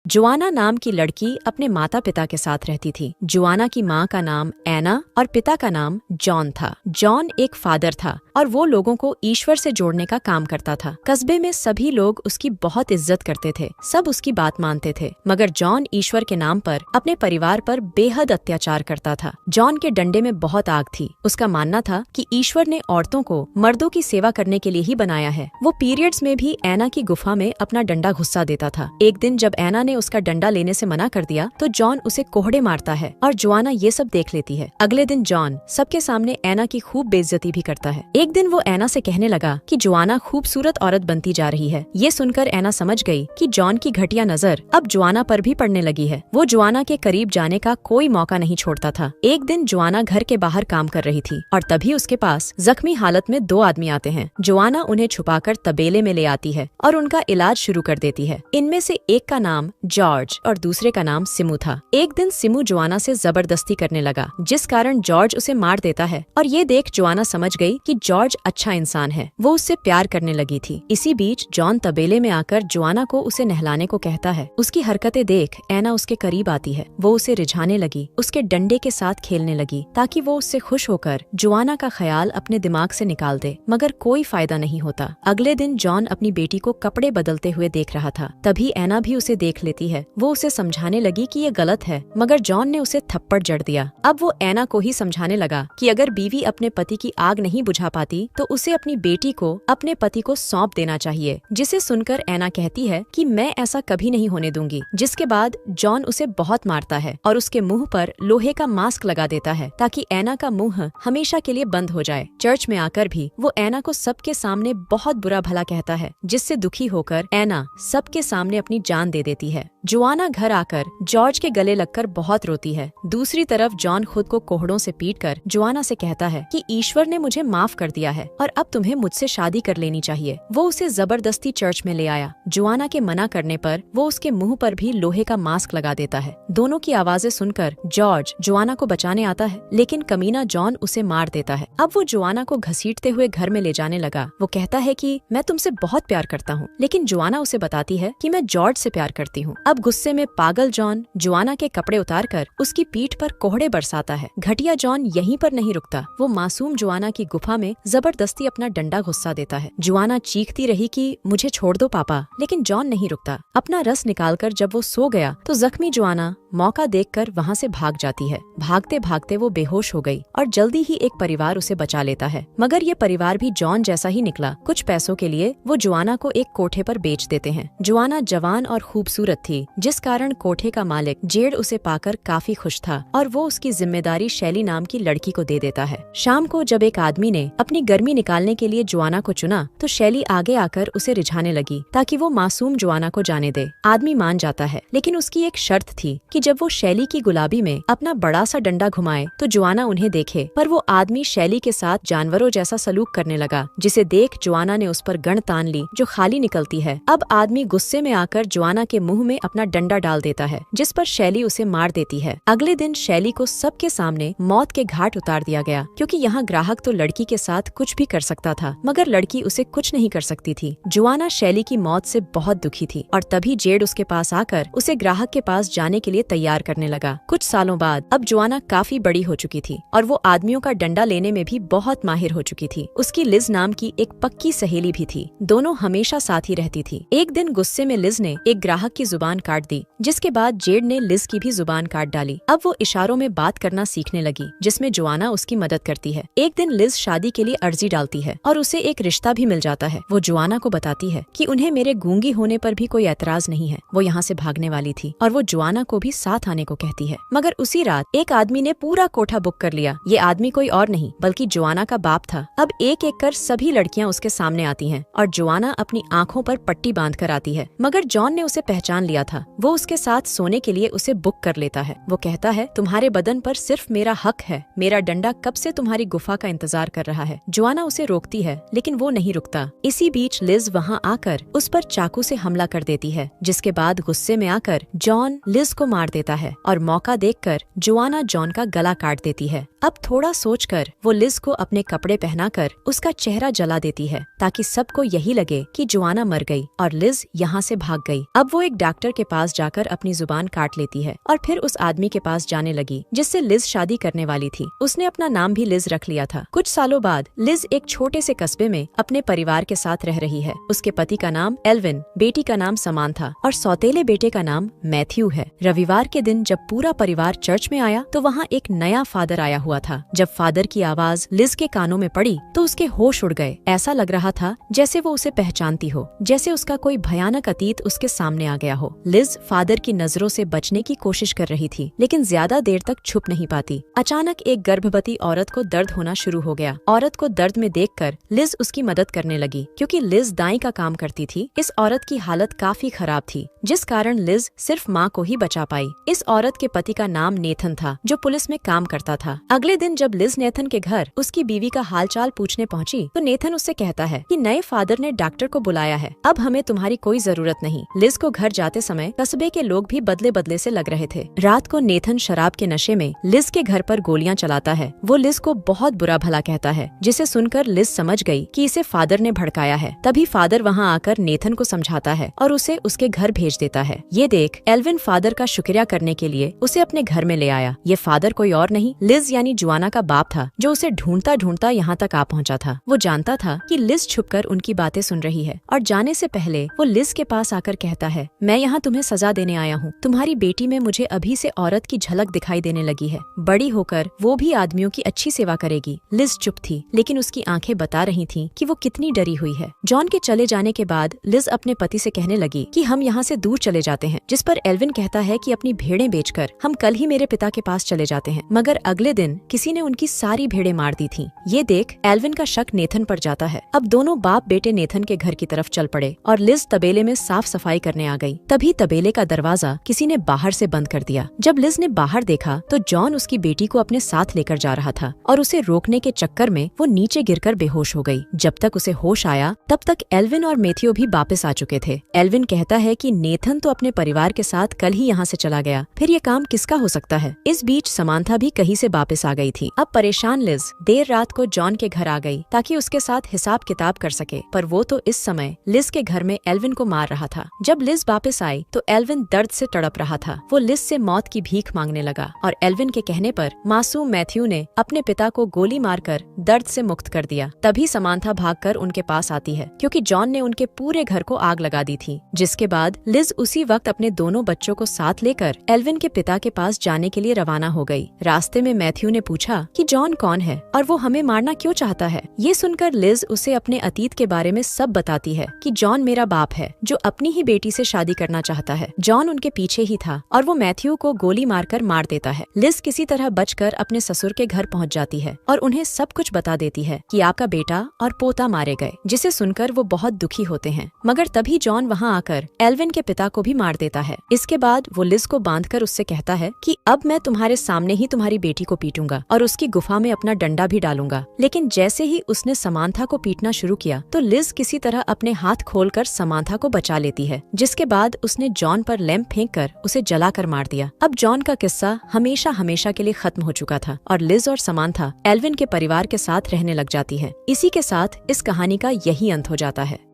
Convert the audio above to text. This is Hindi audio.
जोआना नाम की लड़की अपने माता पिता के साथ रहती थी। जोआना की माँ का नाम एना और पिता का नाम जॉन था। जॉन एक फादर था और वो लोगों को ईश्वर से जोड़ने का काम करता था। कस्बे में सभी लोग उसकी बहुत इज्जत करते थे, सब उसकी बात मानते थे। मगर जॉन ईश्वर के नाम पर अपने परिवार पर बेहद अत्याचार करता था। जॉन के डंडे में बहुत आग थी। उसका मानना था कि ईश्वर ने औरतों को मर्दों की सेवा करने के लिए ही बनाया है। वो पीरियड्स में भी एना की गुफा में अपना डंडा घुसा देता था। एक दिन जब एना ने उसका डंडा लेने से मना कर दिया तो जॉन उसे कोहड़े मारता है और जोआना ये सब देख लेती है। अगले दिन जॉन सबके सामने एना की खूब बेइज्जती भी करता है। एक दिन वो एना से कहने लगा कि जोआना खूबसूरत औरत बनती जा रही है। ये सुनकर एना समझ गई कि जॉन की घटिया नजर अब जोआना पर भी पड़ने लगी है। वो जोआना के करीब जाने का कोई मौका नहीं छोड़ता था। एक दिन जोआना घर के बाहर काम कर रही थी और तभी उसके पास जख्मी हालत में दो आदमी आते हैं। जोआना उन्हें छुपाकर तबेले में ले आती है और उनका इलाज शुरू कर देती है। इनमें से एक का नाम जॉर्ज और दूसरे का नाम सिमू था। एक दिन सिमू जोआना से जबरदस्ती करने लगा, जिस कारण जॉर्ज उसे मार देता है और ये देख जोआना समझ गई कि जॉर्ज अच्छा इंसान है। वो उससे प्यार करने लगी थी। इसी बीच जॉन तबेले में आकर जोआना को उसे नहलाने को कहता है। उसकी हरकतें देख एना उसके करीब आती है। वो उसे रिझाने लगी, उसके डंडे के साथ खेलने लगी ताकि वो उससे खुश होकर जोआना का ख्याल अपने दिमाग से निकाल दे। मगर कोई फायदा नहीं होता। अगले दिन जॉन अपनी बेटी को कपड़े बदलते हुए देख रहा था। तभी एना भी उसे देख लेती है। वो उसे समझाने लगी कि ये गलत है, मगर जॉन ने उसे थप्पड़ जड़ दिया। अब वो एना को ही समझाने लगा कि अगर बीवी अपने पति की आग नहीं बुझा पाती तो उसे अपनी बेटी को अपने पति को सौंप देना चाहिए। जिसे सुनकर एना कहती है कि मैं ऐसा कभी नहीं होने दूंगी। जिसके बाद जॉन उसे बहुत मारता है और उसके मुंह पर लोहे का मास्क लगा देता है ताकि एना का मुंह हमेशा के लिए बंद हो जाए। चर्च में आकर भी वो एना को सबके सामने बहुत बुरा भला कहता है, जिससे दुखी होकर एना सबके सामने अपनी जान दे देती है। जोआना घर आकर जॉर्ज के गले लगकर बहुत रोती है। दूसरी तरफ जॉन खुद को कोहड़ों से पीटकर जोआना से कहता है कि ईश्वर ने मुझे माफ कर दिया है और अब तुम्हें मुझसे शादी कर लेनी चाहिए। वो उसे जबरदस्ती चर्च में ले आया। जोआना के मना करने पर वो उसके मुंह पर भी लोहे का मास्क लगा देता है। दोनों की आवाजें सुनकर जॉर्ज जोआना को बचाने आता है, लेकिन कमीना जॉन उसे मार देता है। अब वो जोआना को घसीटते हुए घर में ले जाने लगा। वो कहता है कि मैं तुमसे बहुत प्यार करता हूँ, लेकिन जोआना उसे बताती है कि मैं जॉर्ज से प्यार करती हूँ। अब गुस्से में पागल जॉन जोआना के कपड़े उतारकर उसकी पीठ पर कोहड़े बरसाता है। घटिया जॉन यहीं पर नहीं रुकता। वो मासूम जोआना की गुफा में जबरदस्ती अपना डंडा घुसा देता है। जोआना चीखती रही कि मुझे छोड़ दो पापा, लेकिन जॉन नहीं रुकता। अपना रस निकालकर जब वो सो गया तो जख्मी जोआना मौका देखकर वहाँ से भाग जाती है। भागते भागते वो बेहोश हो गई और जल्दी ही एक परिवार उसे बचा लेता है। मगर ये परिवार भी जॉन जैसा ही निकला। कुछ पैसों के लिए वो जोआना को एक कोठे पर बेच देते हैं। जोआना जवान और खूबसूरत थी, जिस कारण कोठे का मालिक जेड उसे पाकर काफी खुश था और वो उसकी जिम्मेदारी शैली नाम की लड़की को दे देता है। शाम को जब एक आदमी ने अपनी गर्मी निकालने के लिए जोआना को चुना तो शैली आगे आकर उसे रिझाने लगी ताकि वो मासूम जोआना को जाने दे। आदमी मान जाता है, लेकिन उसकी एक शर्त थी कि जब वो शैली की गुलाबी में अपना बड़ा सा डंडा घुमाए तो जोआना उन्हें देखे। पर वो आदमी शैली के साथ जानवरों जैसा सलूक करने लगा, जिसे देख जोआना ने उस पर गण तान ली जो खाली निकलती है। अब आदमी गुस्से में आकर जोआना के मुंह में अपना डंडा डाल देता है, जिस पर शैली उसे मार देती है। अगले दिन शैली को सबके सामने मौत के घाट उतार दिया गया, क्योंकि यहाँ ग्राहक तो लड़की के साथ कुछ भी कर सकता था, मगर लड़की उसे कुछ नहीं कर सकती थी। जोआना शैली की मौत से बहुत दुखी थी और तभी जेड उसके पास आकर उसे ग्राहक के पास जाने के लिए तैयार करने लगा। कुछ सालों बाद अब जोआना काफी बड़ी हो चुकी थी और वो आदमियों का डंडा लेने में भी बहुत माहिर हो चुकी थी। उसकी लिज नाम की एक पक्की सहेली भी थी। दोनों हमेशा साथ ही रहती थी। एक दिन गुस्से में लिज ने एक ग्राहक की जुबान काट दी, जिसके बाद जेड ने लिज की भी जुबान काट डाली। अब वो इशारों में बात करना सीखने लगी, जिसमें जोआना उसकी मदद करती है। एक दिन लिज शादी के लिए अर्जी डालती है और उसे एक रिश्ता भी मिल जाता है। वो जोआना को बताती है कि उन्हें मेरे गूंगी होने पर भी कोई एतराज नहीं है। वो यहाँ से भागने वाली थी और वो जोआना को भी साथ आने को कहती है। मगर उसी रात एक आदमी ने पूरा कोठा बुक कर लिया। ये आदमी कोई और नहीं बल्कि जोआना का बाप था। अब एक एक कर सभी लड़कियां उसके सामने आती हैं और जोआना अपनी आंखों पर पट्टी बांध कर आती है। मगर जॉन ने उसे पहचान लिया था। वो उसके साथ सोने के लिए उसे बुक कर लेता है। वो कहता है, तुम्हारे बदन पर सिर्फ मेरा हक है। मेरा डंडा कब से तुम्हारी गुफा का इंतजार कर रहा है। जोआना उसे रोकती है, लेकिन वो नहीं रुकता। इसी बीच लिज वहाँ आकर उस पर चाकू से हमला कर देती है, जिसके बाद गुस्से में आकर जॉन लिज को मार देता है और मौका देखकर जोआना जॉन का गला काट देती है। अब थोड़ा सोचकर वो लिज को अपने कपड़े पहनाकर उसका चेहरा जला देती है ताकि सबको यही लगे कि जोआना मर गई और लिज यहाँ से भाग गई। अब वो एक डॉक्टर के पास जाकर अपनी जुबान काट लेती है और फिर उस आदमी के पास जाने लगी जिससे लिज शादी करने वाली थी। उसने अपना नाम भी लिज रख लिया था। कुछ सालों बाद लिज एक छोटे से कस्बे में अपने परिवार के साथ रह रही है। उसके पति का नाम एल्विन, बेटी का नाम समांथा और सौतेले बेटे का नाम मैथ्यू है। रविवार के दिन जब पूरा परिवार चर्च में आया तो वहाँ एक नया फादर आया हुआ था। जब फादर की आवाज लिज के कानों में पड़ी तो उसके होश उड़ गए। ऐसा लग रहा था जैसे वो उसे पहचानती हो, जैसे उसका कोई भयानक अतीत उसके सामने आ गया हो। लिज फादर की नजरों से बचने की कोशिश कर रही थी लेकिन ज्यादा देर तक छुप नहीं पाती। अचानक एक गर्भवती औरत को दर्द होना शुरू हो गया। औरत को दर्द में देखकर लिज उसकी मदद करने लगी। क्योंकि लिज दाई का काम करती थी, इस औरत की हालत काफी खराब थी जिस कारण लिज सिर्फ माँ को ही बचा पाई। इस औरत के पति का नाम नेथन था जो पुलिस में काम करता था। अगले दिन जब लिज नेथन के घर उसकी बीवी का हालचाल पूछने पहुंची तो नेथन उससे कहता है कि नए फादर ने डॉक्टर को बुलाया है, अब हमें तुम्हारी कोई जरूरत नहीं। लिज को घर जाते समय कस्बे के लोग भी बदले बदले से लग रहे थे। रात को नेथन शराब के नशे में लिज के घर पर गोलियां चलाता है। वो लिज को बहुत बुरा भला कहता है जिसे सुनकर लिज समझ गई कि इसे फादर ने भड़काया है। तभी फादर वहाँ आकर नेथन को समझाता है और उसे उसके घर भेज देता है। ये देख एल्विन फादर का शुक्रिया करने के लिए उसे अपने घर में ले आया। ये फादर कोई और नहीं लिज यानी जोआना का बाप था जो उसे ढूंढता ढूंढता यहाँ तक आ पहुँचा था। वो जानता था कि लिज छुपकर उनकी बातें सुन रही है और जाने से पहले वो लिज के पास आकर कहता है, मैं यहाँ तुम्हें सजा देने आया हूँ। तुम्हारी बेटी में मुझे अभी से औरत की झलक दिखाई देने लगी है। बड़ी होकर वो भी आदमियों की अच्छी सेवा करेगी। लिज चुप थी लेकिन उसकी आंखें बता रही थीं कि वो कितनी डरी हुई है। जॉन के चले जाने के बाद लिज अपने पति से कहने लगी कि हम यहाँ से दूर चले जाते हैं, जिस पर एल्विन कहता है कि अपनी भेड़ें बेचकर हम कल ही मेरे पिता के पास चले जाते हैं। मगर अगले दिन किसी ने उनकी सारी भेड़ें मार दी थीं। ये देख एल्विन का शक नेथन पर जाता है। अब दोनों बाप बेटे नेथन के घर की तरफ चल पड़े और लिज तबेले में साफ सफाई करने आ गई। तभी तबेले का दरवाजा किसी ने बाहर से बंद कर दिया। जब लिज ने बाहर देखा तो जॉन उसकी बेटी को अपने साथ लेकर जा रहा था और उसे रोकने के चक्कर में वो नीचे गिरकर बेहोश हो गई। जब तक उसे होश आया तब तक एल्विन और मैथ्यू भी वापस आ चुके थे। एल्विन कहता है कि नेथन तो अपने परिवार के साथ कल ही यहाँ से चला गया, फिर ये काम किसका हो सकता है। इस बीच समांथा भी कहीं से वापस आ गई थी। अब परेशान लिज देर रात को जॉन के घर आ गई ताकि उसके साथ हिसाब किताब कर सके, पर वो तो इस समय लिज के घर में एल्विन को मार रहा था। जब लिज वापस आई तो एल्विन दर्द से तड़प रहा था। वो लिज से मौत की भीख मांगने लगा और एल्विन के कहने पर मासूम मैथ्यू ने अपने पिता को गोली मारकर दर्द से मुक्त कर दिया। तभी समांथा भागकर उनके पास आती है क्योंकि जॉन ने उनके पूरे घर को आग लगा दी थी। जिसके बाद लिज उसी वक्त अपने दोनों बच्चों को साथ लेकर एल्विन के पिता के पास जाने के लिए रवाना हो गई। रास्ते में मैथ्यू ने पूछा कि जॉन कौन है और वो हमें मारना क्यों चाहता है। ये सुनकर लिज उसे अपने अतीत के बारे में सब बताती है कि जॉन मेरा बाप है जो अपनी ही बेटी से शादी करना चाहता है। जॉन उनके पीछे ही था और वो मैथ्यू को गोली मारकर मार देता है। लिज किसी तरह बचकर अपने ससुर के घर पहुंच जाती है और उन्हें सब कुछ बता देती है कि आपका बेटा और पोता मारे गए, जिसे सुनकर वो बहुत दुखी होते हैं। मगर तभी जॉन वहाँ आकर एल्विन के पिता को भी मार देता है। इसके बाद वो लिज को बांधकर उससे कहता है कि अब मैं तुम्हारे सामने ही तुम्हारी बेटी को पीटूंगा और उसकी गुफा में अपना डंडा भी डालूंगा। लेकिन जैसे ही उसने समांथा को पीटना शुरू किया तो लिज किसी तरह अपने हाथ खोलकर समांथा को बचा लेती है। जिसके बाद उसने जॉन पर लैंप फेंककर उसे जलाकर मार दिया। अब जॉन का किस्सा हमेशा हमेशा के लिए खत्म हो चुका था और लिज और समांथा एल्विन के परिवार के साथ रहने लग जाती है। इसी के साथ इस कहानी का यही अंत हो जाता है।